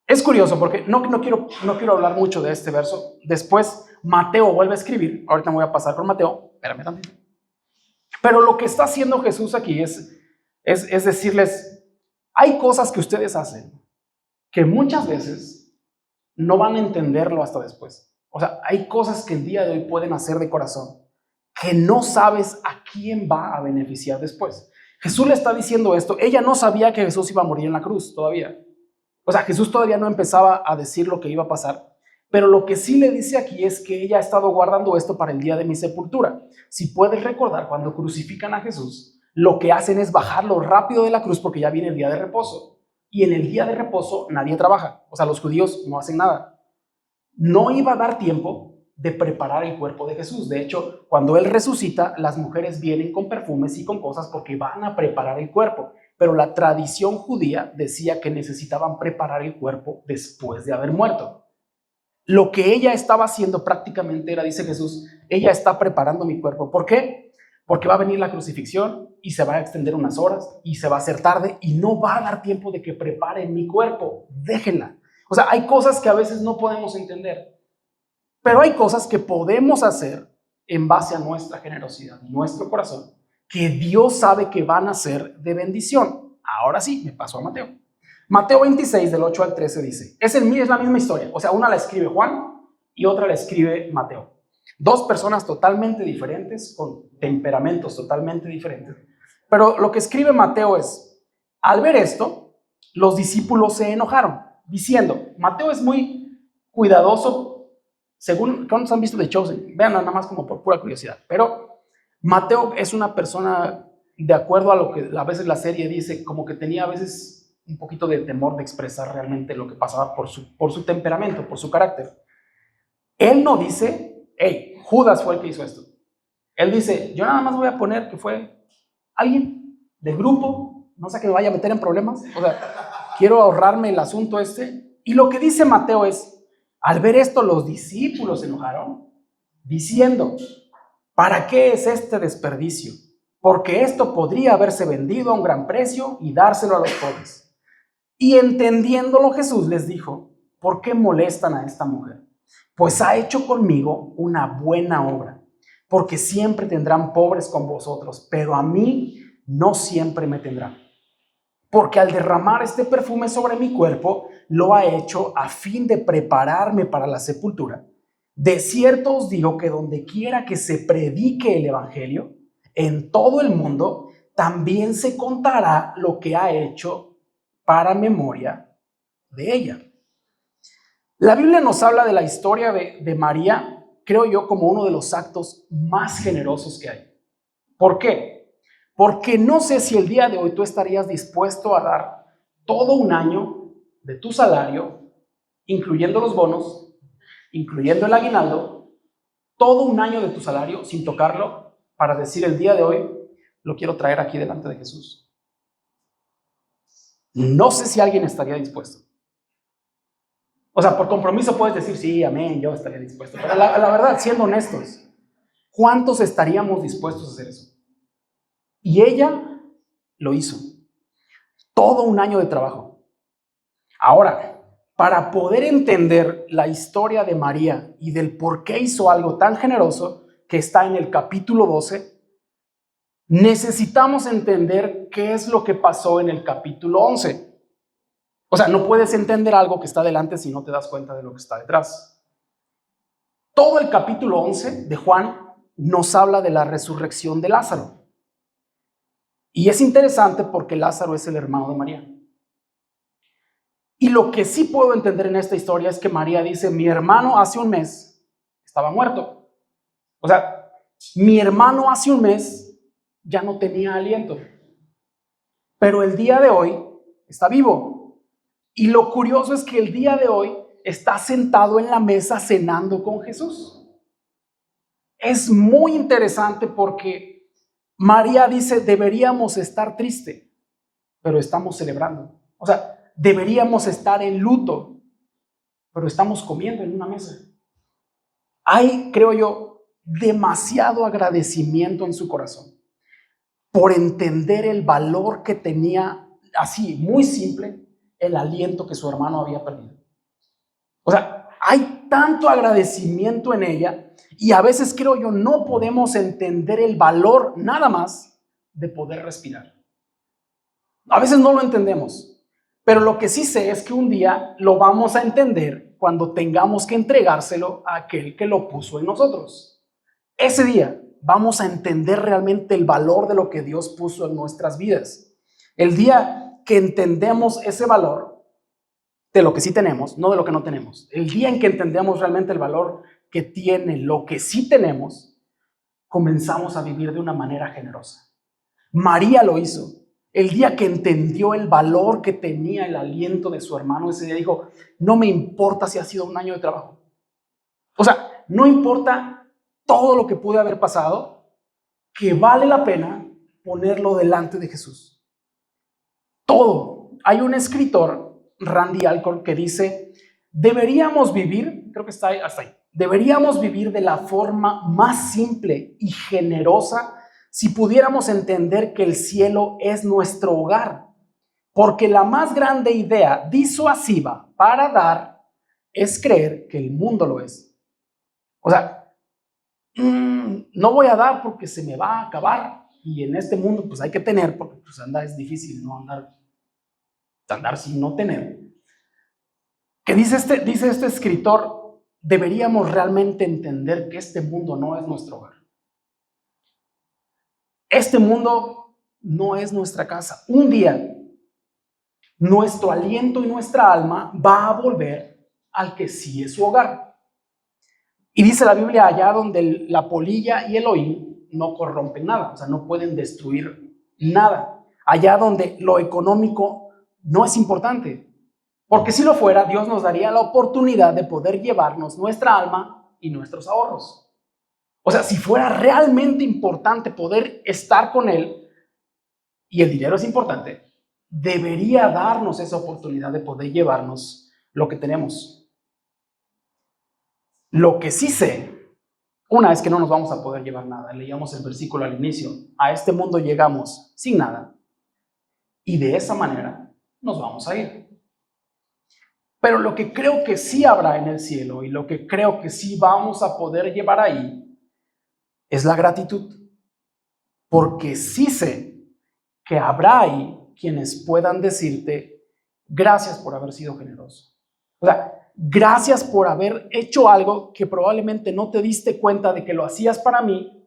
Es curioso porque no quiero hablar mucho de este verso. Después Mateo vuelve a escribir. Ahorita me voy a pasar con Mateo. Espérame también. Pero lo que está haciendo Jesús aquí es decirles, hay cosas que ustedes hacen que muchas veces no van a entenderlo hasta después. O sea, hay cosas que el día de hoy pueden hacer de corazón que no sabes a quién va a beneficiar después. Jesús le está diciendo esto. Ella no sabía que Jesús iba a morir en la cruz todavía. O sea, Jesús todavía no empezaba a decir lo que iba a pasar, pero lo que sí le dice aquí es que ella ha estado guardando esto para el día de mi sepultura. Si puedes recordar, cuando crucifican a Jesús, lo que hacen es bajarlo rápido de la cruz porque ya viene el día de reposo. Y en el día de reposo nadie trabaja. O sea, los judíos no hacen nada. No iba a dar tiempo de preparar el cuerpo de Jesús. De hecho, cuando Él resucita, las mujeres vienen con perfumes y con cosas porque van a preparar el cuerpo. Pero la tradición judía decía que necesitaban preparar el cuerpo después de haber muerto. Lo que ella estaba haciendo prácticamente era, dice Jesús, ella está preparando mi cuerpo. ¿Por qué? Porque va a venir la crucifixión y se va a extender unas horas y se va a hacer tarde y no va a dar tiempo de que preparen mi cuerpo. Déjenla. O sea, hay cosas que a veces no podemos entender, pero hay cosas que podemos hacer en base a nuestra generosidad, nuestro corazón, que Dios sabe que van a ser de bendición. Ahora sí, me paso a Mateo. Mateo 26, del 8 al 13 dice, es la misma historia. O sea, una la escribe Juan y otra la escribe Mateo. Dos personas totalmente diferentes, con temperamentos totalmente diferentes. Pero lo que escribe Mateo es, al ver esto, los discípulos se enojaron, diciendo, Mateo es muy cuidadoso, según, ¿cuántos han visto The Chosen? Vean nada más como por pura curiosidad, pero Mateo es una persona, de acuerdo a lo que a veces la serie dice, como que tenía a veces un poquito de temor de expresar realmente lo que pasaba por su temperamento, por su carácter. Él no dice, hey, Judas fue el que hizo esto. Él dice, yo nada más voy a poner que fue alguien del grupo, no sé que me vaya a meter en problemas, o sea, quiero ahorrarme el asunto este. Y lo que dice Mateo es, al ver esto los discípulos se enojaron, diciendo, ¿para qué es este desperdicio? Porque esto podría haberse vendido a un gran precio y dárselo a los pobres. Y entendiéndolo Jesús les dijo, ¿por qué molestan a esta mujer? Pues ha hecho conmigo una buena obra, porque siempre tendrán pobres con vosotros, pero a mí no siempre me tendrán. Porque al derramar este perfume sobre mi cuerpo, lo ha hecho a fin de prepararme para la sepultura. De cierto os digo que donde quiera que se predique el evangelio, en todo el mundo, también se contará lo que ha hecho para memoria de ella. La Biblia nos habla de la historia de María, creo yo, como uno de los actos más generosos que hay. ¿Por qué? Porque no sé si el día de hoy tú estarías dispuesto a dar todo un año de tu salario, incluyendo los bonos, incluyendo el aguinaldo, todo un año de tu salario sin tocarlo, para decir el día de hoy, lo quiero traer aquí delante de Jesús. No sé si alguien estaría dispuesto. O sea, por compromiso puedes decir, sí, amén, yo estaría dispuesto. Pero la verdad, siendo honestos, ¿Cuántos estaríamos dispuestos a hacer eso? Y ella lo hizo. Todo un año de trabajo. Ahora, para poder entender la historia de María y del por qué hizo algo tan generoso que está en el capítulo 12, necesitamos entender qué es lo que pasó en el capítulo 11. O sea, no puedes entender algo que está delante si no te das cuenta de lo que está detrás. Todo el capítulo 11 de Juan nos habla de la resurrección de Lázaro. Y es interesante porque Lázaro es el hermano de María. Y lo que sí puedo entender en esta historia es que María dice, mi hermano hace un mes estaba muerto. O sea, mi hermano hace un mes ya no tenía aliento. Pero el día de hoy está vivo. Y lo curioso es que el día de hoy está sentado en la mesa cenando con Jesús. Es muy interesante porque María dice, deberíamos estar tristes, pero estamos celebrando. O sea, deberíamos estar en luto, pero estamos comiendo en una mesa. Hay, creo yo, demasiado agradecimiento en su corazón por entender el valor que tenía, así, muy simple, el aliento que su hermano había perdido. O sea, hay tanto agradecimiento en ella y a veces, creo yo, no podemos entender el valor nada más de poder respirar. A veces no lo entendemos, pero lo que sí sé es que un día lo vamos a entender cuando tengamos que entregárselo a aquel que lo puso en nosotros. Ese día vamos a entender realmente el valor de lo que Dios puso en nuestras vidas. El día que entendemos ese valor de lo que sí tenemos, no de lo que no tenemos. El día en que entendemos realmente el valor que tiene lo que sí tenemos, comenzamos a vivir de una manera generosa. María lo hizo. El día que entendió el valor que tenía el aliento de su hermano, ese día dijo, no me importa si ha sido un año de trabajo. O sea, no importa todo lo que pude haber pasado, que vale la pena ponerlo delante de Jesús. Todo. Hay un escritor, Randy Alcorn, que dice, deberíamos vivir, creo que está ahí, hasta ahí, deberíamos vivir de la forma más simple y generosa si pudiéramos entender que el cielo es nuestro hogar, porque la más grande idea disuasiva para dar es creer que el mundo lo es. O sea, no voy a dar porque se me va a acabar y en este mundo pues hay que tener, porque pues andar es difícil, no andar sin no tener. Que dice este escritor, deberíamos realmente entender que este mundo no es nuestro hogar. Este mundo no es nuestra casa. Un día, nuestro aliento y nuestra alma va a volver al que sí es su hogar. Y dice la Biblia, allá donde la polilla y el hollín no corrompen nada, o sea, no pueden destruir nada. Allá donde lo económico no es importante. Porque si lo fuera, Dios nos daría la oportunidad de poder llevarnos nuestra alma y nuestros ahorros. O sea, si fuera realmente importante poder estar con Él, y el dinero es importante, debería darnos esa oportunidad de poder llevarnos lo que tenemos. Lo que sí sé, una es que no nos vamos a poder llevar nada. Leíamos el versículo al inicio. A este mundo llegamos sin nada. Y de esa manera nos vamos a ir. Pero lo que creo que sí habrá en el cielo y lo que creo que sí vamos a poder llevar ahí es la gratitud. Porque sí sé que habrá ahí quienes puedan decirte gracias por haber sido generoso. O sea, gracias por haber hecho algo que probablemente no te diste cuenta de que lo hacías para mí.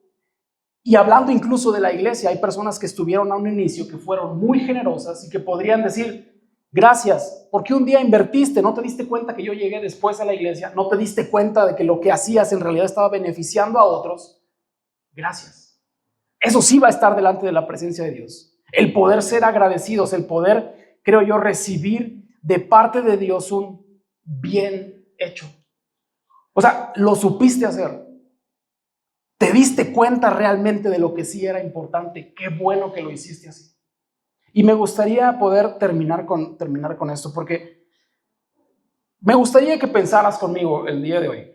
Y hablando incluso de la iglesia, hay personas que estuvieron a un inicio que fueron muy generosas y que podrían decir gracias, porque un día invertiste, no te diste cuenta que yo llegué después a la iglesia, no te diste cuenta de que lo que hacías en realidad estaba beneficiando a otros. Gracias. Eso sí va a estar delante de la presencia de Dios. El poder ser agradecidos, el poder, creo yo, recibir de parte de Dios un bien hecho. O sea, lo supiste hacer. Te diste cuenta realmente de lo que sí era importante. Qué bueno que lo hiciste así. Y me gustaría poder terminar con esto, porque me gustaría que pensaras conmigo el día de hoy.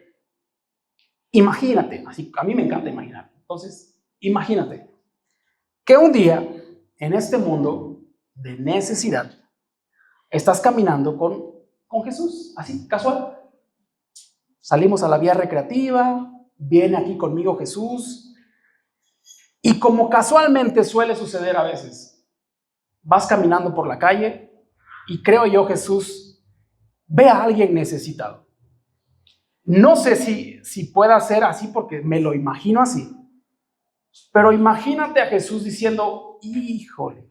Imagínate, así, a mí me encanta imaginar. Entonces, imagínate que un día en este mundo de necesidad estás caminando con Jesús, así, casual. Salimos a la vía recreativa, viene aquí conmigo Jesús, y como casualmente suele suceder a veces, vas caminando por la calle y creo yo Jesús ve a alguien necesitado. No sé si pueda ser así porque me lo imagino así, pero imagínate a Jesús diciendo, híjole,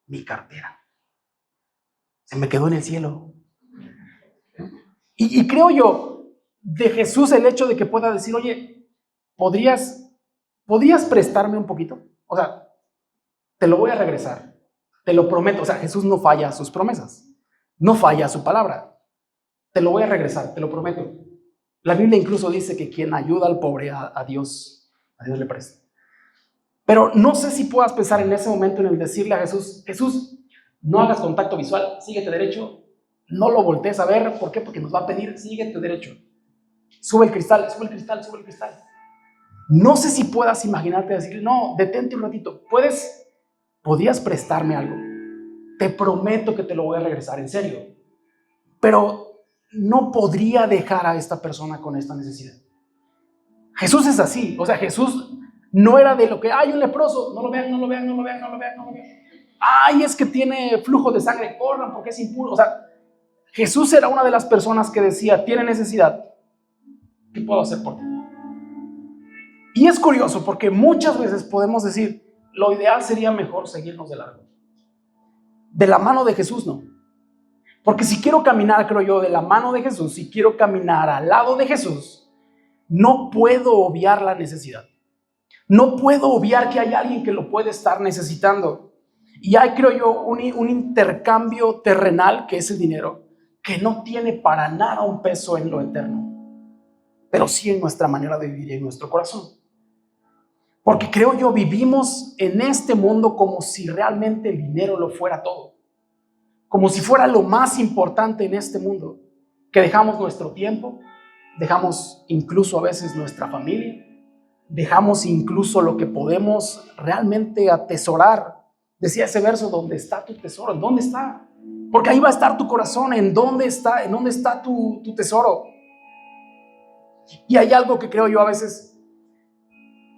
mi cartera se me quedó en el cielo. Y creo yo de Jesús el hecho de que pueda decir, oye, ¿podrías prestarme un poquito? O sea, te lo voy a regresar, te lo prometo. O sea, Jesús no falla a sus promesas, no falla a su palabra. Te lo voy a regresar, te lo prometo. La Biblia incluso dice que quien ayuda al pobre a Dios le presta. Pero no sé si puedas pensar en ese momento en el decirle a Jesús, Jesús, no hagas contacto visual, síguete derecho, no lo voltees a ver. ¿Por qué? Porque nos va a pedir, síguete derecho. Sube el cristal, sube el cristal, sube el cristal. No sé si puedas imaginarte decirle, no, detente un ratito, podrías prestarme algo. Te prometo que te lo voy a regresar, en serio. Pero no podría dejar a esta persona con esta necesidad. Jesús es así, o sea, Jesús no era de lo que, hay un leproso, no lo vean, no lo vean, no lo vean, no lo vean, no lo vean. Ay, es que tiene flujo de sangre, corran porque es impuro. O sea, Jesús era una de las personas que decía, tiene necesidad, ¿qué puedo hacer por ti? Y es curioso porque muchas veces podemos decir, lo ideal sería mejor seguirnos de largo. De la mano de Jesús no. Porque si quiero caminar, creo yo, de la mano de Jesús, si quiero caminar al lado de Jesús, no puedo obviar la necesidad. No puedo obviar que hay alguien que lo puede estar necesitando. Y hay, creo yo, un intercambio terrenal, que es el dinero, que no tiene para nada un peso en lo eterno, pero sí en nuestra manera de vivir y en nuestro corazón. Porque creo yo, vivimos en este mundo como si realmente el dinero lo fuera todo. Como si fuera lo más importante en este mundo. Que dejamos nuestro tiempo, dejamos incluso a veces nuestra familia, dejamos incluso lo que podemos realmente atesorar. Decía ese verso, ¿dónde está tu tesoro? ¿En dónde está? Porque ahí va a estar tu corazón. ¿En dónde está tu tesoro? Y hay algo que creo yo a veces,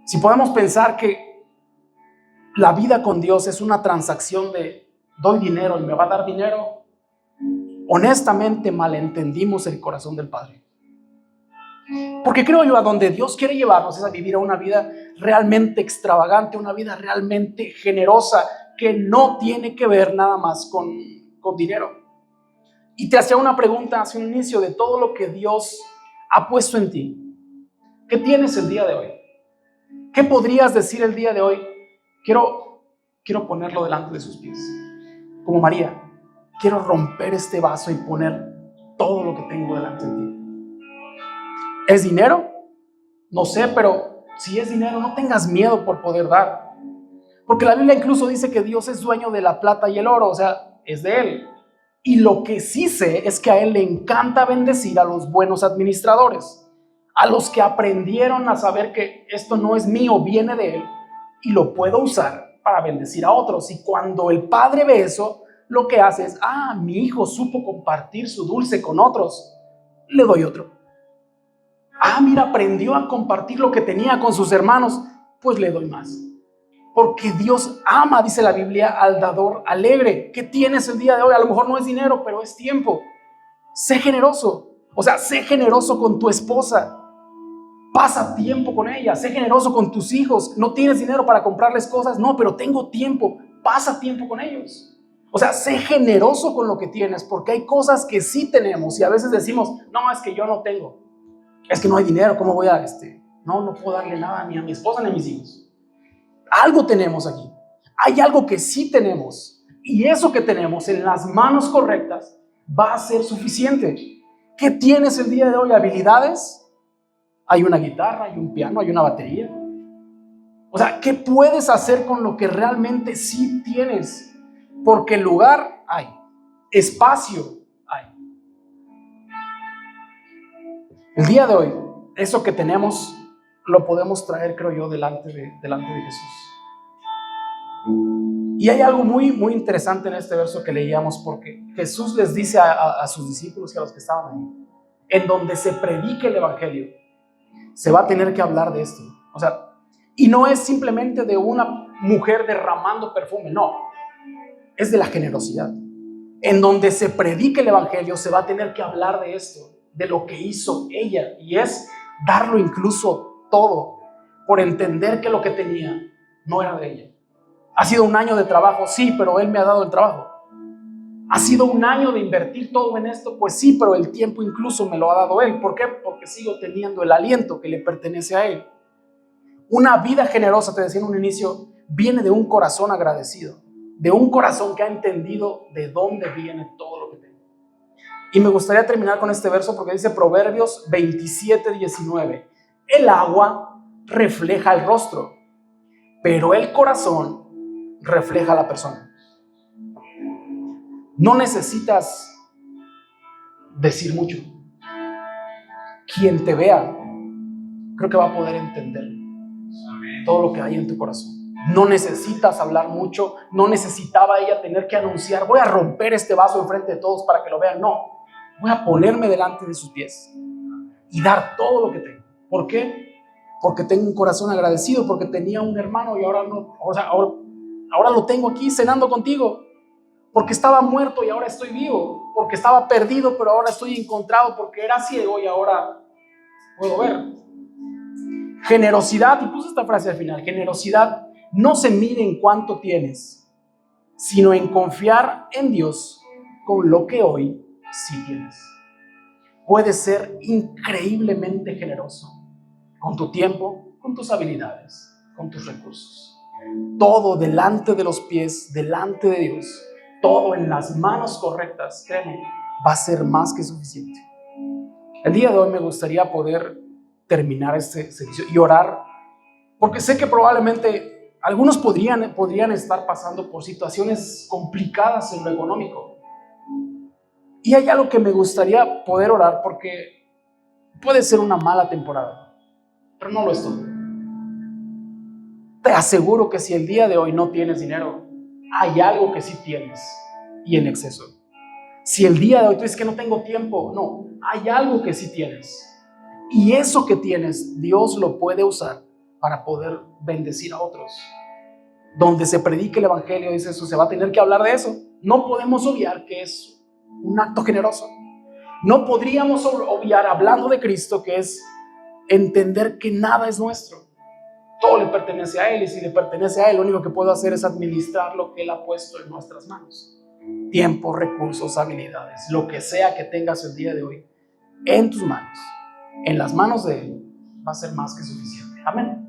si podemos pensar que la vida con Dios es una transacción de doy dinero y me va a dar dinero, honestamente malentendimos el corazón del Padre. Porque creo yo a donde Dios quiere llevarnos es a vivir una vida realmente extravagante, una vida realmente generosa, que no tiene que ver nada más con dinero. Y te hacía una pregunta hace un inicio de todo lo que Dios ha puesto en ti. ¿Qué tienes el día de hoy? ¿Qué podrías decir el día de hoy? Quiero ponerlo delante de sus pies. Como María, quiero romper este vaso y poner todo lo que tengo delante de ti. ¿Es dinero? No sé, pero si es dinero, no tengas miedo por poder dar. Porque la Biblia incluso dice que Dios es dueño de la plata y el oro, o sea, es de Él. Y lo que sí sé es que a Él le encanta bendecir a los buenos administradores, a los que aprendieron a saber que esto no es mío, viene de Él y lo puedo usar para bendecir a otros. Y cuando el Padre ve eso, lo que hace es, mi hijo supo compartir su dulce con otros, le doy otro. Mira, aprendió a compartir lo que tenía con sus hermanos, pues le doy más. Porque Dios ama, dice la Biblia, al dador alegre. ¿Qué tienes el día de hoy? A lo mejor no es dinero, pero es tiempo. Sé generoso. O sea, sé generoso con tu esposa. Pasa tiempo con ella. Sé generoso con tus hijos. No tienes dinero para comprarles cosas. No, pero tengo tiempo. Pasa tiempo con ellos. O sea, sé generoso con lo que tienes, porque hay cosas que sí tenemos y a veces decimos, no, es que yo no tengo. Es que no hay dinero. ¿Cómo voy a No puedo darle nada ni a mi esposa ni a mis hijos. Algo tenemos aquí. Hay algo que sí tenemos. Y eso que tenemos en las manos correctas va a ser suficiente. ¿Qué tienes el día de hoy? ¿Habilidades? Hay una guitarra, hay un piano, hay una batería. O sea, ¿qué puedes hacer con lo que realmente sí tienes? Porque lugar hay, espacio hay. El día de hoy, eso que tenemos lo podemos traer, creo yo, delante de Jesús. Y hay algo muy, muy interesante en este verso que leíamos, porque Jesús les dice a sus discípulos y a los que estaban ahí, en donde se predique el evangelio, se va a tener que hablar de esto. O sea, y no es simplemente de una mujer derramando perfume, no, es de la generosidad. En donde se predique el evangelio, se va a tener que hablar de esto, de lo que hizo ella, y es darlo incluso todo, por entender que lo que tenía no era de ella. Ha sido un año de trabajo, sí, pero Él me ha dado el trabajo. Ha sido un año de invertir todo en esto, pues sí, pero el tiempo incluso me lo ha dado Él. ¿Por qué? Porque sigo teniendo el aliento que le pertenece a Él. Una vida generosa, te decía en un inicio, viene de un corazón agradecido, de un corazón que ha entendido de dónde viene todo lo que tengo. Y me gustaría terminar con este verso porque dice Proverbios 27:19. El agua refleja el rostro, pero el corazón refleja a la persona. No necesitas decir mucho. Quien te vea, creo que va a poder entender todo lo que hay en tu corazón. No necesitas hablar mucho. No necesitaba ella tener que anunciar, voy a romper este vaso enfrente de todos para que lo vean. No, voy a ponerme delante de sus pies y dar todo lo que tengo. ¿Por qué? Porque tengo un corazón agradecido, porque tenía un hermano y ahora no, ahora lo tengo aquí cenando contigo, porque estaba muerto y ahora estoy vivo, porque estaba perdido pero ahora estoy encontrado, porque era ciego y ahora puedo ver. Generosidad, y puse esta frase al final, generosidad no se mide en cuánto tienes, sino en confiar en Dios con lo que hoy sí tienes. Puedes ser increíblemente generoso con tu tiempo, con tus habilidades, con tus recursos. Todo delante de los pies, delante de Dios, todo en las manos correctas, créeme, va a ser más que suficiente. El día de hoy me gustaría poder terminar este servicio y orar, porque sé que probablemente algunos podrían estar pasando por situaciones complicadas en lo económico. Y hay algo que me gustaría poder orar, porque puede ser una mala temporada, pero no lo es todo. Te aseguro que si el día de hoy no tienes dinero, hay algo que sí tienes y en exceso. Si el día de hoy tú dices que no tengo tiempo, no, hay algo que sí tienes. Y eso que tienes, Dios lo puede usar para poder bendecir a otros. Donde se predique el evangelio, dice eso, se va a tener que hablar de eso. No podemos obviar que es un acto generoso. No podríamos obviar, hablando de Cristo, que es entender que nada es nuestro. Todo le pertenece a Él, y si le pertenece a Él, lo único que puedo hacer es administrar lo que Él ha puesto en nuestras manos. Tiempo, recursos, habilidades, lo que sea que tengas el día de hoy en tus manos, en las manos de Él, va a ser más que suficiente. Amén.